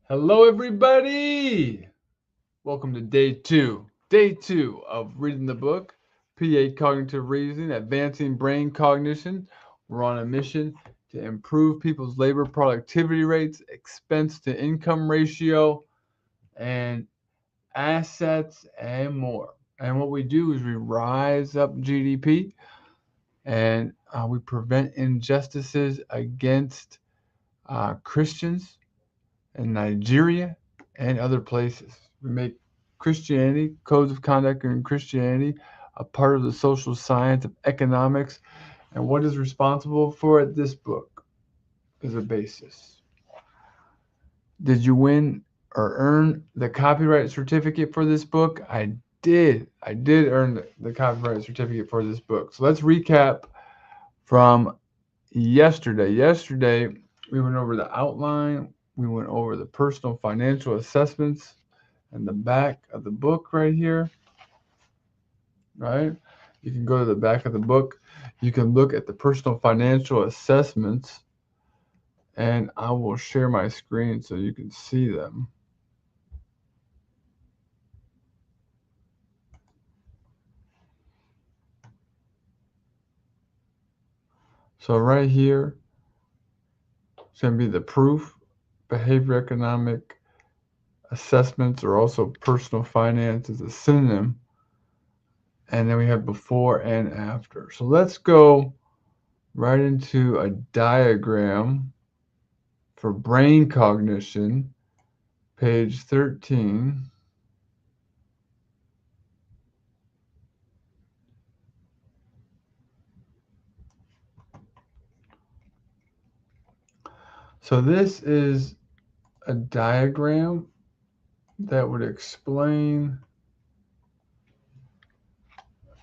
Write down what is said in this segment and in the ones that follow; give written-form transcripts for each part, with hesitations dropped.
Hello, everybody. Welcome to day two of reading the book, PA Cognitive Reasoning, Advancing Brain Cognition. We're on a mission to improve people's labor productivity rates, expense to income ratio, and assets, and more. And what we do is we rise up GDP and we prevent injustices against Christians in Nigeria and other places. We make Christianity, codes of conduct in Christianity, a part of the social science of economics. And what is responsible for it? This book is a basis. Did you win or earn the copyright certificate for this book? I did. I did earn the copyright certificate for this book. So let's recap from yesterday. Yesterday, we went over the outline, we went over the personal financial assessments and the back of the book right here, right? You can go to the back of the book. You can look at the personal financial assessments, and I will share my screen so you can see them. So right here, it's going to be the proof. Behavior economic assessments are also personal finance is a synonym. And then we have before and after. So let's go right into a diagram for brain cognition, page 13. So this is a diagram that would explain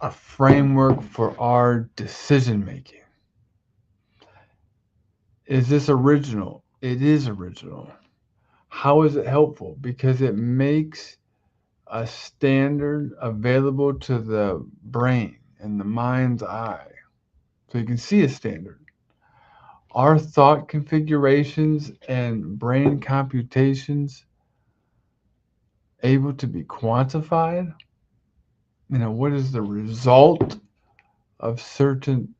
a framework for our decision making. Is this original? It is original. How is it helpful? Because it makes a standard available to the brain and the mind's eye. So you can see a standard. Are thought configurations and brain computations able to be quantified? What is the result of certain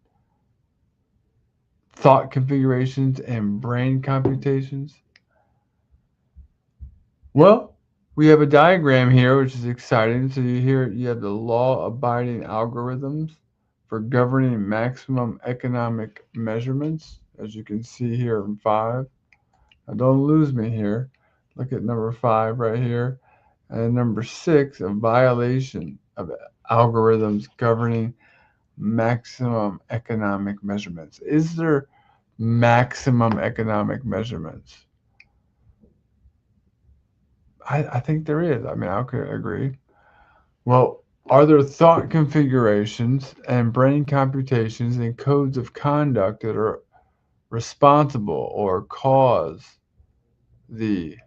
thought configurations and brain computations? Well, we have a diagram here, which is exciting. So you have the law-abiding algorithms for governing maximum economic measurements, as you can see here in 5. Now don't lose me here. Look at number 5 right here. And number 6, a violation of algorithms governing maximum economic measurements. Is there maximum economic measurements? I think there is. I could agree. Well, are there thought configurations and brain computations and codes of conduct that are responsible or cause the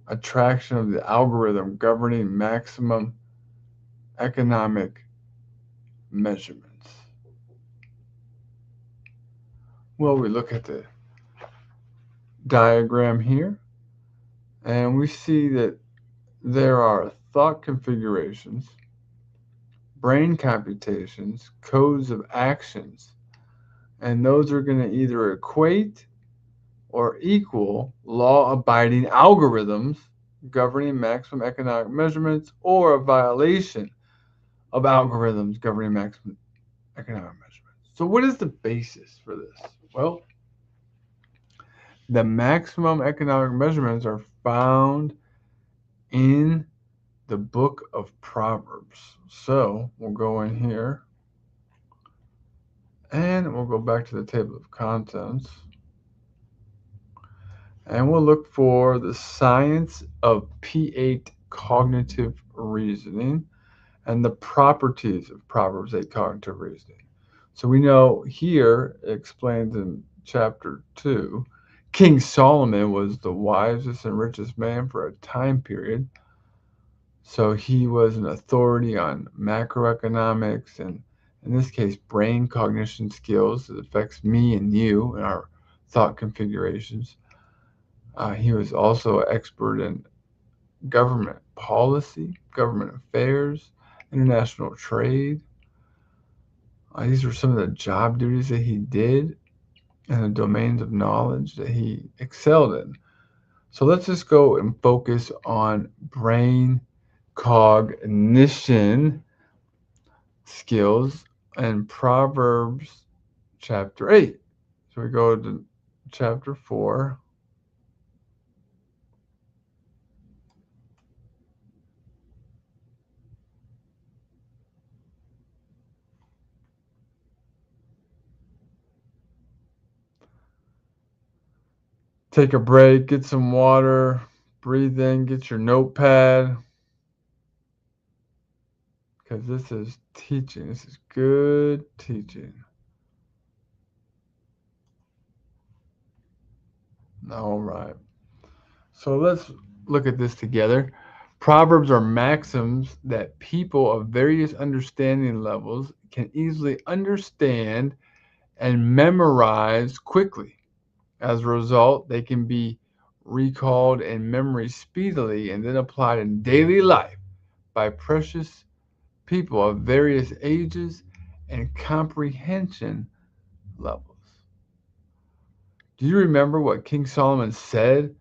attraction of the algorithm governing maximum economic measurements? Well, we look at the diagram here and we see that there are thought configurations, brain computations, codes of actions, and those are going to either equate or equal law-abiding algorithms governing maximum economic measurements or a violation of algorithms governing maximum economic measurements. So what is the basis for this? Well, the maximum economic measurements are found in the book of Proverbs. So we'll go in here and we'll go back to the table of contents and we'll look for the science of P8 cognitive reasoning and the properties of Proverbs 8 cognitive reasoning. So we know here, it explains in chapter 2, King Solomon was the wisest and richest man for a time period. So he was an authority on macroeconomics and in this case, brain cognition skills. It affects me and you and our thought configurations. He was also an expert in government policy, government affairs, international trade. These were some of the job duties that he did and the domains of knowledge that he excelled in. So let's just go and focus on brain cognition skills in Proverbs chapter 8. So we go to chapter 4. Take a break, get some water, breathe in, get your notepad, because this is teaching. This is good teaching. All right. So let's look at this together. Proverbs are maxims that people of various understanding levels can easily understand and memorize quickly. As a result, they can be recalled in memory speedily and then applied in daily life by precious people of various ages and comprehension levels. Do you remember what King Solomon said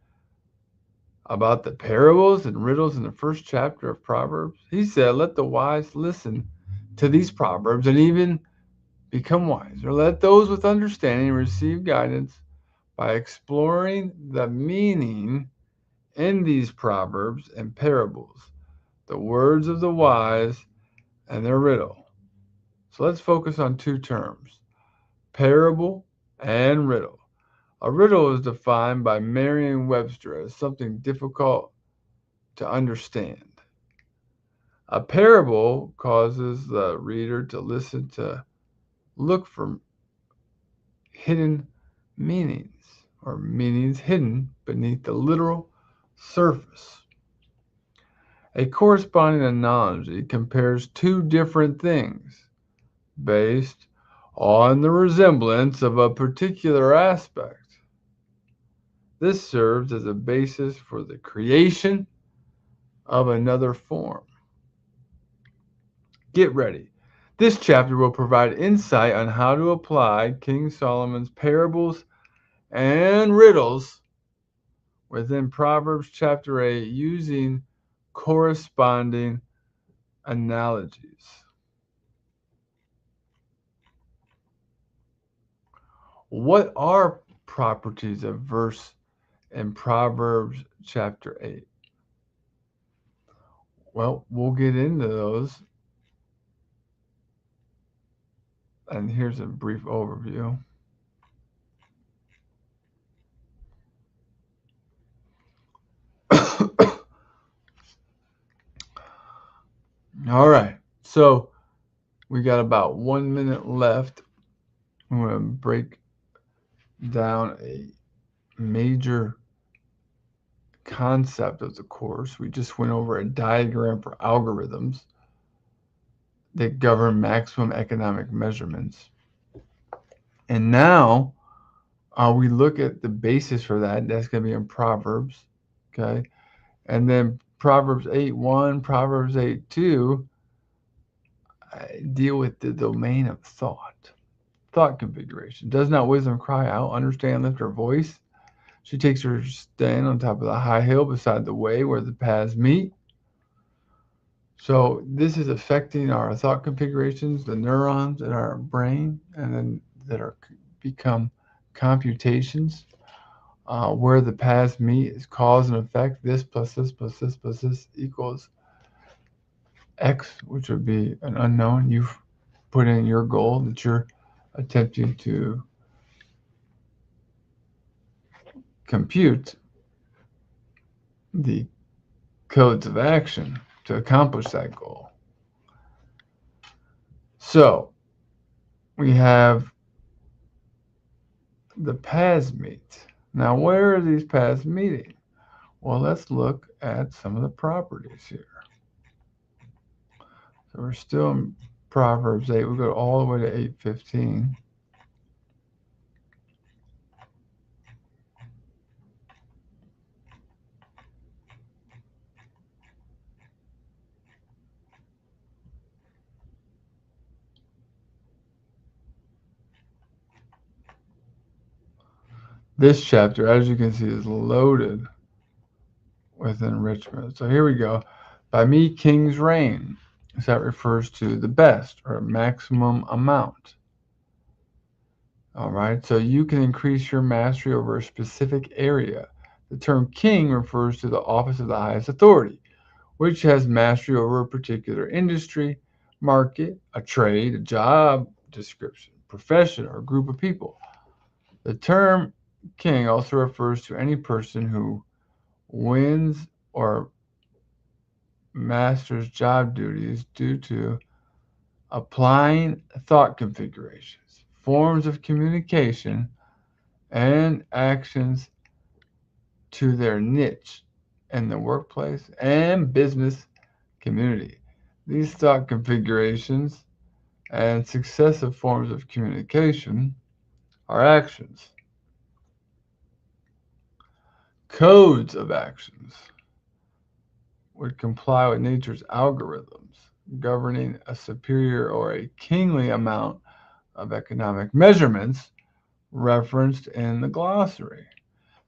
about the parables and riddles in the first chapter of Proverbs? He said, "Let the wise listen to these proverbs and even become wise, or let those with understanding receive guidance by exploring the meaning in these proverbs and parables, the words of the wise and their riddle." So let's focus on two terms, parable and riddle. A riddle is defined by Merriam-Webster as something difficult to understand. A parable causes the reader to listen to look for hidden meanings or meanings hidden beneath the literal surface. A corresponding analogy compares two different things based on the resemblance of a particular aspect. This serves as a basis for the creation of another form. Get ready. This chapter will provide insight on how to apply King Solomon's parables and riddles within Proverbs chapter 8 using corresponding analogies. What are properties of verse in Proverbs chapter 8? Well, we'll get into those. And here's a brief overview. All right. So we got about 1 minute left. I'm going to break down a major concept of the course. We just went over a diagram for algorithms that govern maximum economic measurements. And now we look at the basis for that. That's going to be in Proverbs. Okay. And then Proverbs 8:1, Proverbs 8:2 deal with the domain of thought. Thought configuration. Does not wisdom cry out, understand, lift her voice? She takes her stand on top of the high hill beside the way where the paths meet. So this is affecting our thought configurations, the neurons in our brain, and then that are become computations. Where the paths meet is cause and effect. This plus this plus this plus this equals X, which would be an unknown. You've put in your goal that you're attempting to compute the codes of action to accomplish that goal. So we have the paths meet. Now, where are these paths meeting? Well, let's look at some of the properties here. So we're still in Proverbs 8. We go all the way to 8:15. This chapter, as you can see, is loaded with enrichment. So here we go. By me, kings reign. So that refers to the best or maximum amount. All right, so you can increase your mastery over a specific area. The term king refers to the office of the highest authority, which has mastery over a particular industry, market, a trade, a job description, profession, or group of people. The term king also refers to any person who wins or masters job duties due to applying thought configurations, forms of communication, and actions to their niche in the workplace and business community. These thought configurations and successive forms of communication are actions. Codes of actions would comply with nature's algorithms, governing a superior or a kingly amount of economic measurements referenced in the glossary.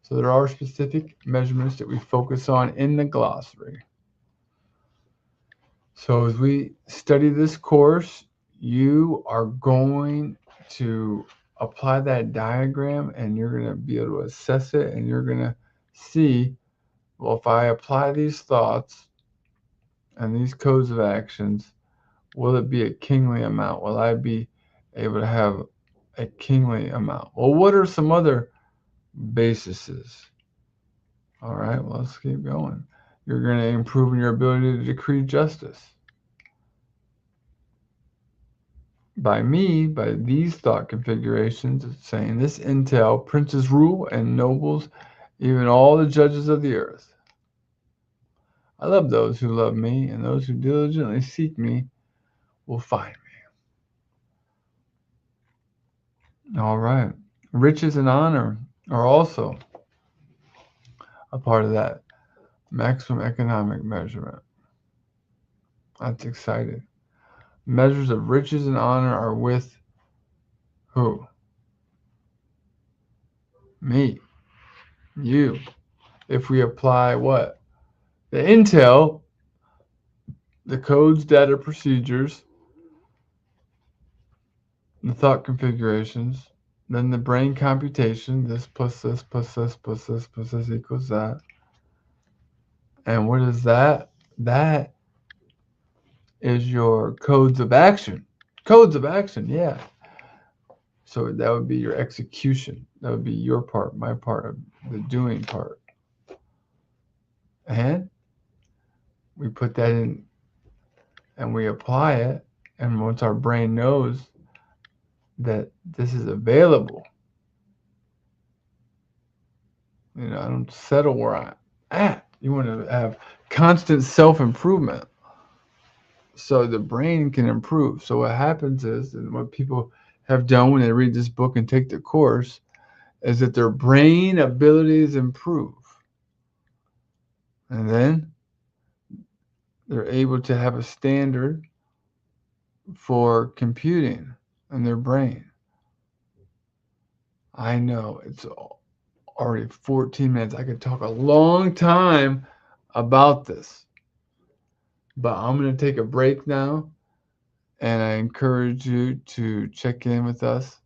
So there are specific measurements that we focus on in the glossary. So as we study this course, you are going to apply that diagram and you're going to be able to assess it and you're going to see, well, if I apply these thoughts and these codes of actions, will it be a kingly amount? Will I be able to have a kingly amount? Well, what are some other bases? All right, well, let's keep going. You're going to improve in your ability to decree justice. By me, by these thought configurations, it's saying this intel, princes rule and nobles, even all the judges of the earth. I love those who love me, and those who diligently seek me will find me. All right. Riches and honor are also a part of that maximum economic measurement. That's exciting. Measures of riches and honor are with who? Me. You. If we apply what? The intel, the codes, data, procedures, the thought configurations, then the brain computation, this plus this plus this plus this plus this equals that. And what is that? That is your codes of action. Codes of action, yeah. So that would be your execution. That would be your part, my part of the doing part. And we put that in and we apply it. And once our brain knows that this is available, I don't settle where I'm at. You want to have constant self-improvement so the brain can improve. So what happens is, and what people have done when they read this book and take the course, is that their brain abilities improve. And then they're able to have a standard for computing in their brain. I know it's already 14 minutes. I could talk a long time about this, but I'm going to take a break now, and I encourage you to check in with us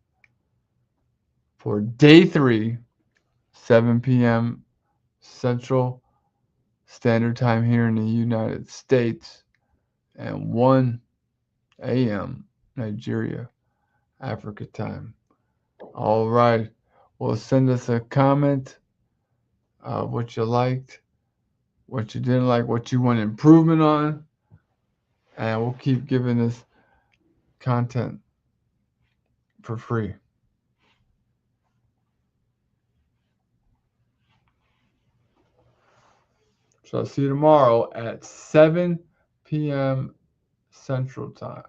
for day 3, 7 p.m. Central Standard Time here in the United States, and 1 a.m. Nigeria, Africa time. All right. Well, send us a comment of what you liked, what you didn't like, what you want improvement on, and we'll keep giving this content for free. So I'll see you tomorrow at 7 p.m. Central Time.